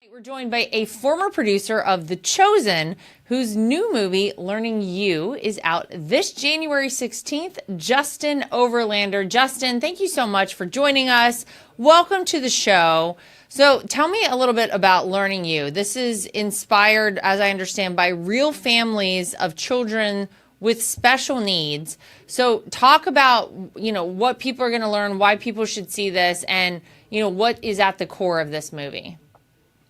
We're joined by a former producer of The Chosen, whose new movie, Learning You, is out this January 16th, Justen Overlander. Justen, thank you so much for joining us. Welcome to the show. So tell me a little bit about Learning You. This is inspired, as I understand, by real families of children with special needs. So talk about, what people are going to learn, why people should see this, and, what is at the core of this movie.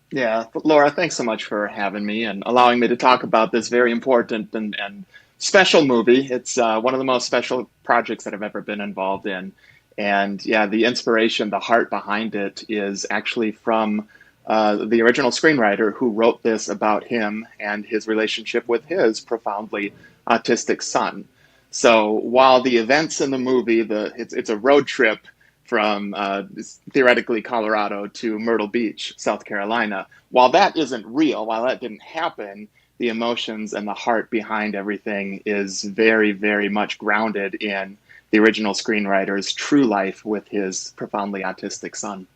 Yeah, Laura, thanks so much for having me and allowing me to talk about this very important and special movie. It's one of the most special projects that I've ever been involved in. And yeah, the inspiration, the heart behind it is actually from the original screenwriter who wrote this about him and his relationship with his profoundly autistic son. So while the events in the movie, it's a road trip from theoretically Colorado to Myrtle Beach, South Carolina. While that isn't real, while that didn't happen, the emotions and the heart behind everything is very, very much grounded in the original screenwriter's true life with his profoundly autistic son.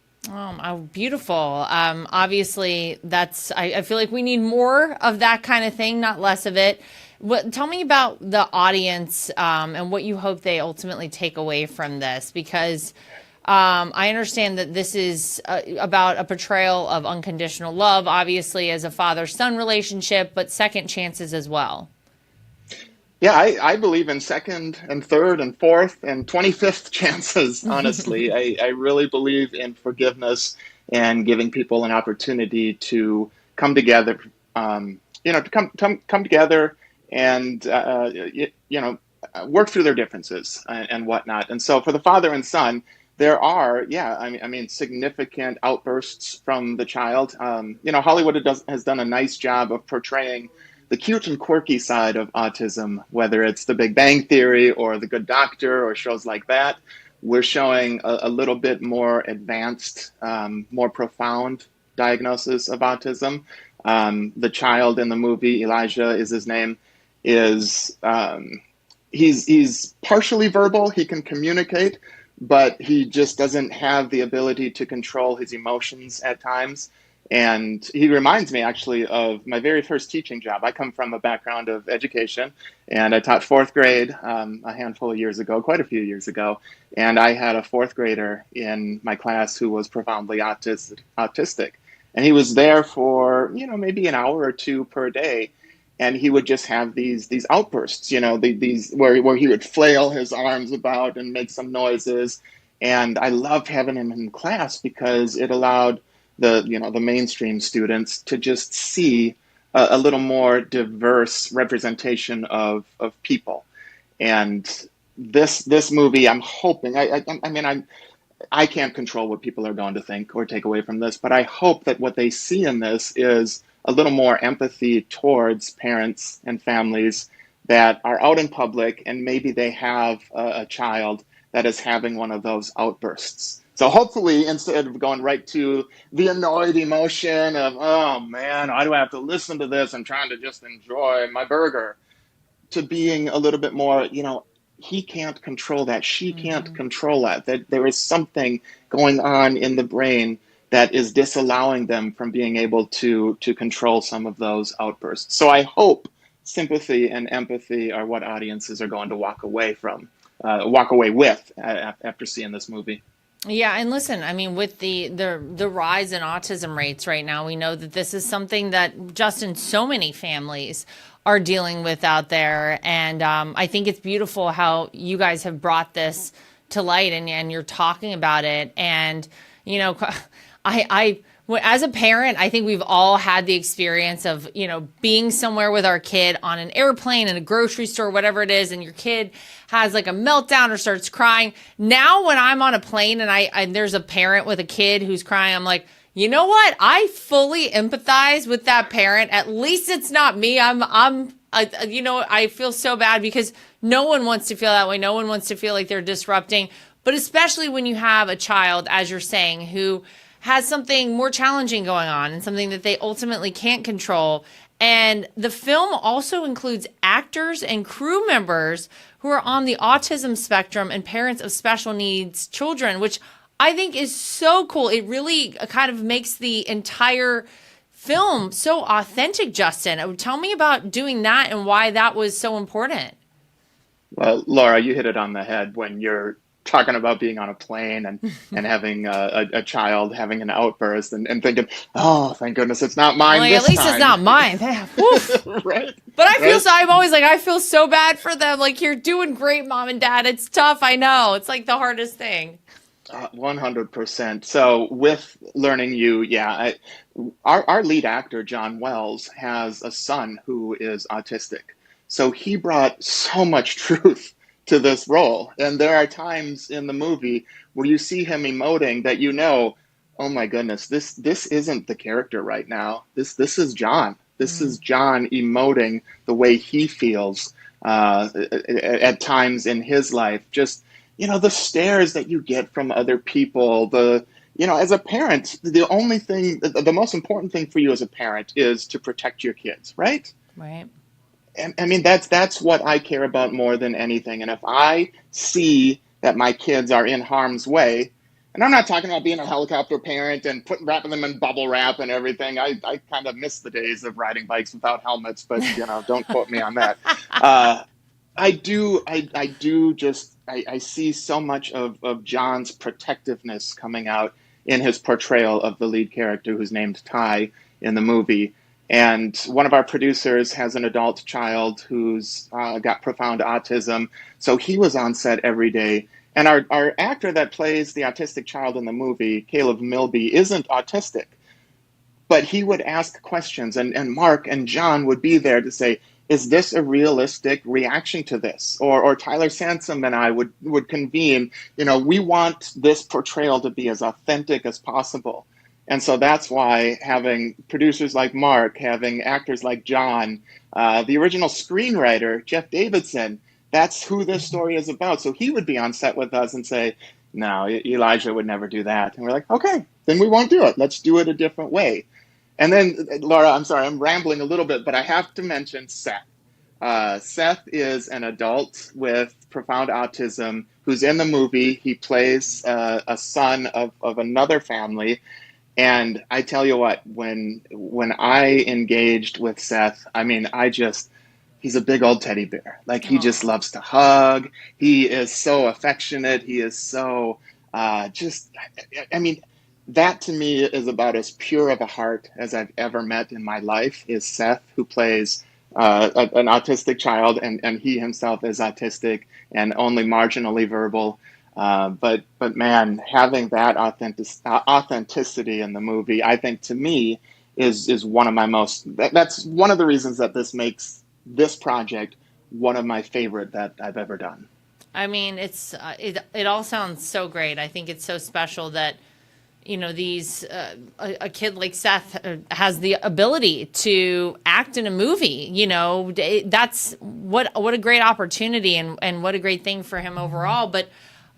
Beautiful. Obviously, I feel like we need more of that kind of thing, not less of it. Tell me about the audience and what you hope they ultimately take away from this, because I understand that this is about a portrayal of unconditional love, obviously, as a father-son relationship, but second chances as well. Yeah, I believe in second and third and fourth and 25th chances, honestly. I really believe in forgiveness and giving people an opportunity to come together, to come together and, work through their differences and whatnot. And so for the father and son, there are, yeah, I mean, significant outbursts from the child. Hollywood has done a nice job of portraying the cute and quirky side of autism, whether it's The Big Bang Theory or The Good Doctor or shows like that. We're showing a little bit more advanced, more profound diagnosis of autism. The child in the movie, Elijah is his name, is he's partially verbal. He can communicate, but he just doesn't have the ability to control his emotions at times. And he reminds me actually of my very first teaching job. I come from a background of education, and I taught fourth grade a handful of years ago, quite a few years ago. And I had a fourth grader in my class who was profoundly autistic. And he was there for, maybe an hour or two per day. And he would just have these outbursts, these where he would flail his arms about and make some noises. And I loved having him in class because it allowed the mainstream students to just see a little more diverse representation of people. And this movie, I'm hoping, I can't control what people are going to think or take away from this, but I hope that what they see in this is a little more empathy towards parents and families that are out in public and maybe they have a child that is having one of those outbursts. So hopefully, instead of going right to the annoyed emotion of, oh man, why do I have to listen to this? I'm trying to just enjoy my burger, to being a little bit more, he can't control that. She can't control that. That there is something going on in the brain that is disallowing them from being able to control some of those outbursts. So I hope sympathy and empathy are what audiences are going to walk away with after seeing this movie. Yeah, and listen, I mean, with the rise in autism rates right now, we know that this is something that just in so many families are dealing with out there. And I think it's beautiful how you guys have brought this to light and you're talking about it. And, as a parent, I think we've all had the experience of, being somewhere with our kid on an airplane, in a grocery store, whatever it is, and your kid has like a meltdown or starts crying. Now, when I'm on a plane and there's a parent with a kid who's crying, I'm like, you know what? I fully empathize with that parent. At least it's not me. I feel so bad because no one wants to feel that way. No one wants to feel like they're disrupting. But especially when you have a child, as you're saying, who has something more challenging going on and something that they ultimately can't control. And the film also includes actors and crew members who are on the autism spectrum and parents of special needs children, which I think is so cool. It really kind of makes the entire film so authentic, Justin. Tell me about doing that and why that was so important. Well, Laura, you hit it on the head when you're talking about being on a plane and having a child having an outburst and thinking, oh, thank goodness it's not I'm mine like, at this least it's time. not mine. Woof. Right? But I feel Right? so, I'm always like, I feel so bad for them. Like, you're doing great, mom and dad. It's tough. I know. It's like the hardest thing. 100%. So with Learning You, our lead actor, John Wells, has a son who is autistic. So he brought so much truth to this role. And there are times in the movie where you see him emoting that oh my goodness, this isn't the character right now. This is John. This is John emoting the way he feels at times in his life. Just the stares that you get from other people, as a parent, the most important thing for you as a parent is to protect your kids, right? Right. And I mean, that's what I care about more than anything. And if I see that my kids are in harm's way, and I'm not talking about being a helicopter parent and wrapping them in bubble wrap and everything. I kind of miss the days of riding bikes without helmets, but don't quote me on that. Uh, I see so much of John's protectiveness coming out in his portrayal of the lead character who's named Ty in the movie. And one of our producers has an adult child who's got profound autism. So he was on set every day. And our actor that plays the autistic child in the movie, Caleb Milby, isn't autistic, but he would ask questions, and Mark and John would be there to say, is this a realistic reaction to this? Or Tyler Sansom and I would convene, we want this portrayal to be as authentic as possible. And so that's why having producers like Mark, having actors like John, the original screenwriter, Jeff Davidson, that's who this story is about. So he would be on set with us and say, no, Elijah would never do that. And we're like, okay, then we won't do it. Let's do it a different way. And then, Laura, I'm sorry, I'm rambling a little bit, but I have to mention Seth. Seth is an adult with profound autism who's in the movie. He plays a son of another family. And I tell you what, when I engaged with Seth, I mean, he's a big old teddy bear. Like, he just Aw. loves to hug. He is so affectionate. He is so I mean, that to me is about as pure of a heart as I've ever met in my life, is Seth, who plays an autistic child, and he himself is autistic and only marginally verbal. But man, having that authenticity in the movie, I think to me is one of my that's one of the reasons that this makes this project one of my favorite that I've ever done. I mean, it all sounds so great. I think it's so special that these a kid like Seth has the ability to act in a movie. That's what a great opportunity and what a great thing for him overall. But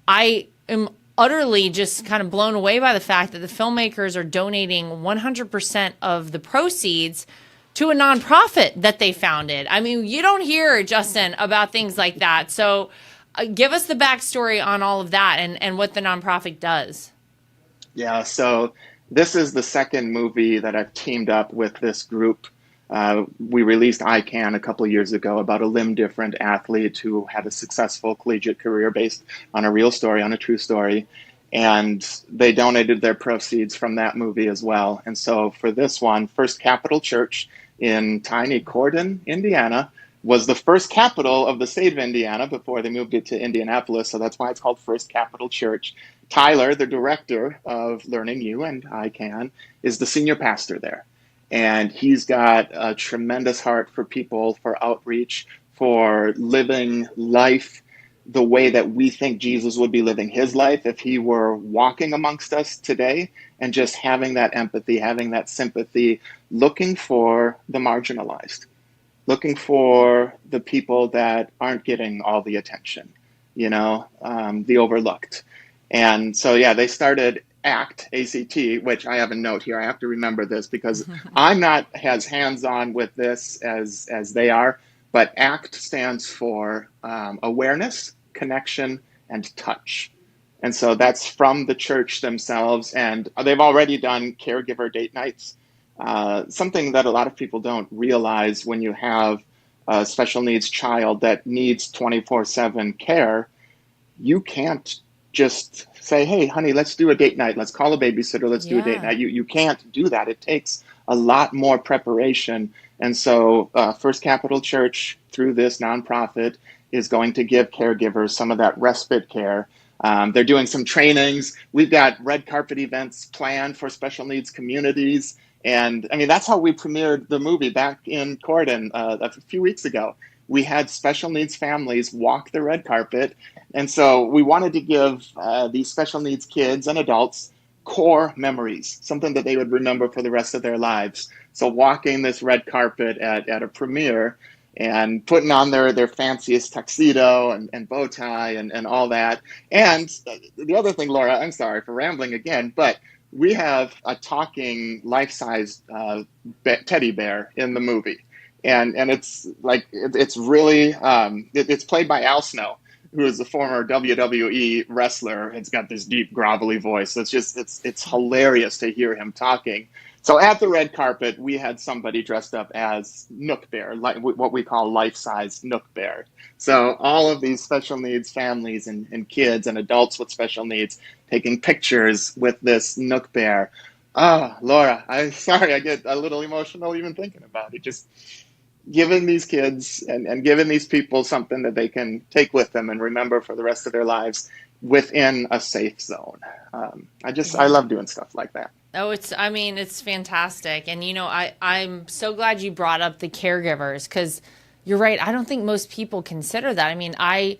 I am utterly just kind of blown away by the fact that the filmmakers are donating 100% of the proceeds to a nonprofit that they founded. I mean, you don't hear, Justin, about things like that. So give us the backstory on all of that and what the nonprofit does. Yeah, so this is the second movie that I've teamed up with this group. We released I Can a couple of years ago about a limb different athlete who had a successful collegiate career based on a real story, on a true story. And they donated their proceeds from that movie as well. And so for this one, First Capital Church in tiny Corydon, Indiana, was the first capital of the state of Indiana before they moved it to Indianapolis. So that's why it's called First Capital Church. Tyler, the director of Learning You and I Can, is the senior pastor there. And he's got a tremendous heart for people, for outreach, for living life the way that we think Jesus would be living his life if he were walking amongst us today, and just having that empathy, having that sympathy, looking for the marginalized, looking for the people that aren't getting all the attention, the overlooked. And so, yeah, they started ACT, which I have a note here. I have to remember this because I'm not as hands-on with this as they are, but ACT stands for awareness, connection, and touch. And so that's from the church themselves. And they've already done caregiver date nights. Something that a lot of people don't realize when you have a special needs child that needs 24/7 care, you can't just say, "Hey, honey, let's do a date night. Let's call a babysitter. Let's do a date Yeah. night." You can't do that. It takes a lot more preparation. And so, First Capital Church, through this nonprofit, is going to give caregivers some of that respite care. They're doing some trainings. We've got red carpet events planned for special needs communities. And I mean, that's how we premiered the movie back in Corden a few weeks ago. We had special needs families walk the red carpet, and so we wanted to give these special needs kids and adults core memories, something that they would remember for the rest of their lives. So walking this red carpet at a premiere and putting on their fanciest tuxedo and bow tie and all that. And the other thing, Laura, I'm sorry for rambling again, but we have a talking life-size teddy bear in the movie. And it's like it's really it's played by Al Snow, who is a former WWE wrestler. It's got this deep, grovelly voice. It's hilarious to hear him talking. So at the red carpet, we had somebody dressed up as Nook Bear, like what we call life-size Nook Bear. So all of these special needs families and kids and adults with special needs taking pictures with this Nook Bear. Oh, Laura, I'm sorry, I get a little emotional even thinking about it. Just giving these kids and giving these people something that they can take with them and remember for the rest of their lives within a safe zone. I Yeah. love doing stuff like that. Oh, I mean, it's fantastic. And, I'm so glad you brought up the caregivers because you're right. I don't think most people consider that. I mean, I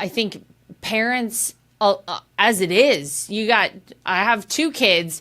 think parents, as it is, I have two kids,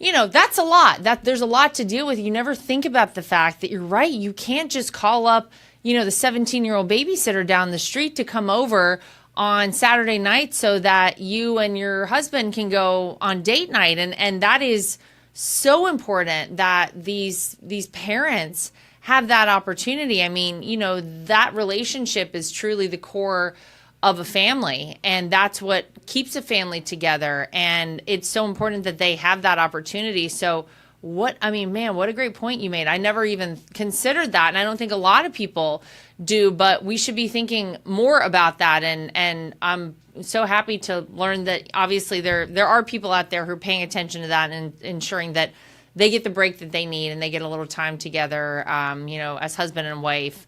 that's a lot. There's a lot to deal with. You never think about the fact that you're right. You can't just call up, the 17-year-old babysitter down the street to come over on Saturday night so that you and your husband can go on date night. And that is so important that these parents have that opportunity. I mean, that relationship is truly the core of a family, and that's what keeps a family together, and it's so important that they have that opportunity. So man, what a great point you made. I never even considered that, and I don't think a lot of people do, but we should be thinking more about that. And I'm so happy to learn that obviously there are people out there who are paying attention to that and ensuring that they get the break that they need and they get a little time together, as husband and wife.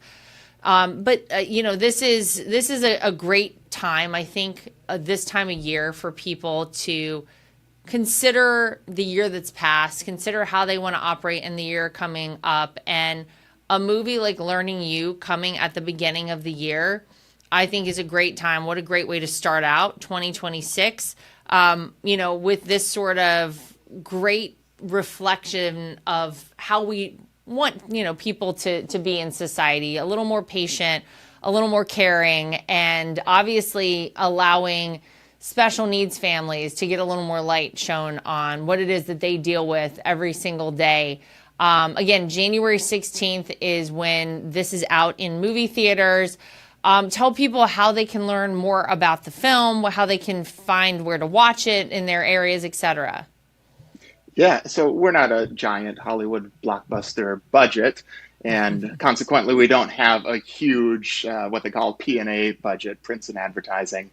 But this is a great time, I think, this time of year for people to consider the year that's passed, consider how they want to operate in the year coming up. And a movie like Learning You coming at the beginning of the year, I think is a great time. What a great way to start out 2026, with this sort of great reflection of how we want, people to be in society, a little more patient, a little more caring, and obviously allowing special needs families to get a little more light shown on what it is that they deal with every single day. Again, January 16th is when this is out in movie theaters. Tell people how they can learn more about the film, how they can find where to watch it in their areas, etc. Yeah, so we're not a giant Hollywood blockbuster budget, and consequently, we don't have a huge what they call P&A budget, prints and advertising.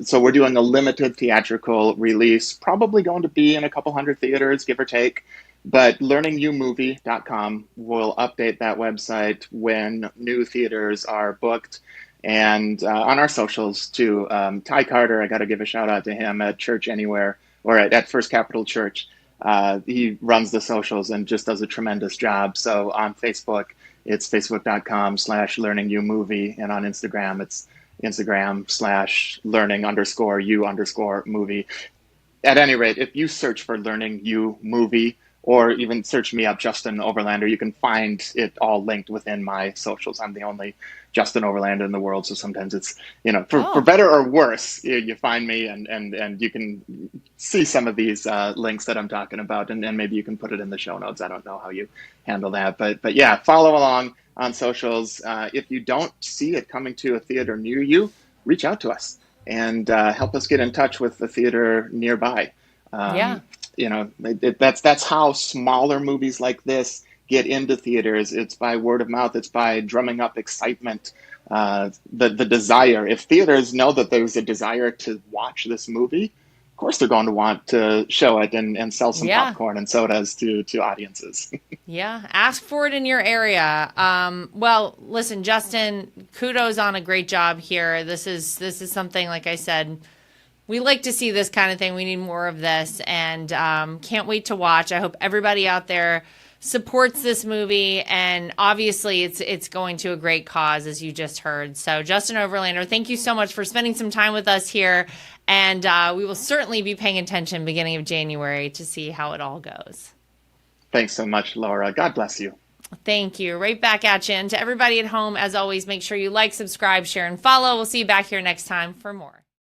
So we're doing a limited theatrical release, probably going to be in a couple hundred theaters, give or take. But learningyoumovie.com will update that website when new theaters are booked. And on our socials too. Ty Carter, I got to give a shout out to him at Church Anywhere or at First Capital Church. He runs the socials and just does a tremendous job. So on Facebook, it's facebook.com/learningyoumovie. And on Instagram, it's Instagram/learning_you_movie. At any rate, if you search for Learning You Movie or even search me up, Justen Overlander, you can find it all linked within my socials. I'm the only Justen Overlander in the world, so sometimes it's, for Oh, better or worse, you find me and you can see some of these links that I'm talking about, and maybe you can put it in the show notes. I don't know how you handle that, but yeah, follow along on socials. If you don't see it coming to a theater near you, reach out to us and help us get in touch with the theater nearby. yeah. that's how smaller movies like this get into theaters. It's by word of mouth. It's by drumming up excitement, the desire. If theaters know that there's a desire to watch this movie, of course they're going to want to show it and sell some Yeah. popcorn and sodas to audiences. Yeah, ask for it in your area. Well, listen, Justin, kudos on a great job here. This is something, like I said, we like to see this kind of thing. We need more of this, and can't wait to watch. I hope everybody out there supports this movie, and obviously it's going to a great cause, as you just heard. So, Justen Overlander, thank you so much for spending some time with us here, and we will certainly be paying attention beginning of January to see how it all goes. Thanks so much, Laura. God bless you. Thank you. Right back at you. And to everybody at home, as always, make sure you like, subscribe, share, and follow. We'll see you back here next time for more.